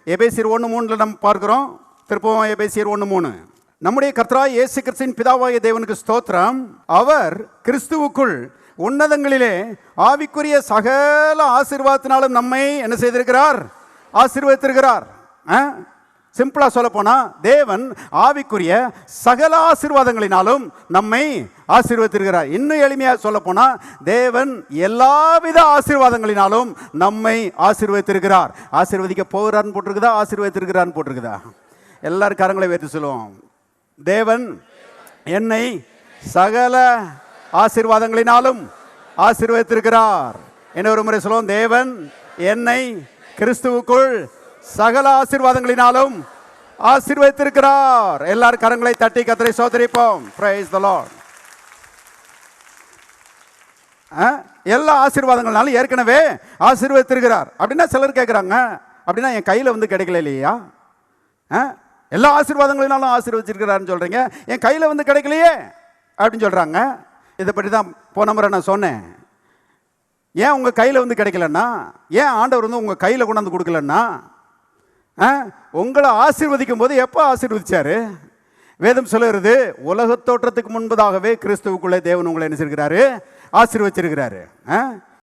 எபேசியர் 1:3 நம்ம பார்க்கிறோம். திருப்பவும் எபேசியர் 1:3. நம்முடைய கர்த்தராகிய இயேசு கிறிஸ்துவின் பிதாவாகிய தேவனுக்கு ஸ்தோத்திரம். அவர் கிறிஸ்துவுக்குள் உன்னதங்களிலே ஆவிக்குரிய சகல ஆசீர்வாதத்தினாலும் நம்மை என்ன செய்திருக்கிறார்? ஆசீர்வதித்திருக்கிறார். சிம்பிளா சொல்ல போனா, தேவன் ஆவிக்குரிய சகல ஆசீர்வாதங்களினாலும் நம்மை ஆசீர்வதித்திருக்கிறார். இன்னும் எளிமையா சொல்ல போனா, தேவன் எல்லாவித ஆசீர்வாதங்களினாலும் நம்மை ஆசீர்வதித்திருக்கிறார். ஆசீர்வதிக்க போகிறார்னு போட்டிருக்குதா, ஆசீர்வதித்திருக்கிறார்னு போட்டிருக்குதா? எல்லாரும் கரங்களை வைத்து சொல்லுவோம். தேவன் என்னை சகல ஆசீர்வாதங்களினாலும் ஆசீர்வதித்திருக்கிறார். என்ன ஒரு முறை சொல்லுவோம். தேவன் என்னை கிறிஸ்துவுக்குள் சகல ஆசீர்வாதங்களினாலும் ஆசீர்வதித்திருக்கிறார். எல்லாரும் கரங்களை தட்டி கர்த்தரை ஸ்தோத்திரிப்போம். Praise the Lord. எல்லா ஆசீர்வாதங்களாலும் ஏற்கனவே ஆசீர்வதித்திருக்கிறார். அப்படின்னா சிலர் கேட்குறாங்க, அப்படின்னா என் கையில் வந்து கிடைக்கல இல்லையா? எல்லா ஆசீர்வாதங்களினாலும் ஆசீர்வதிச்சிருக்கிறாருன்னு சொல்றீங்க, என் கையில் வந்து கிடைக்கலையே அப்படின்னு சொல்றாங்க. இதை பற்றி தான் போன முறை நான் சொன்னேன். ஏன் உங்கள் கையில் வந்து கிடைக்கலன்னா, ஏன் ஆண்டவர் வந்து உங்கள் கையில் கொண்டாந்து கொடுக்கலன்னா, உங்களை ஆசீர்வதிக்கும் போது எப்போ ஆசீர்வதிச்சாரு? வேதம் சொல்லுகிறது, உலக தோற்றத்துக்கு முன்பதாகவே கிறிஸ்துவுக்குள்ளே தேவன் உங்களை என்ன செய்கிறாரு? ஆசீர்வதிச்சிருக்கிறாரு.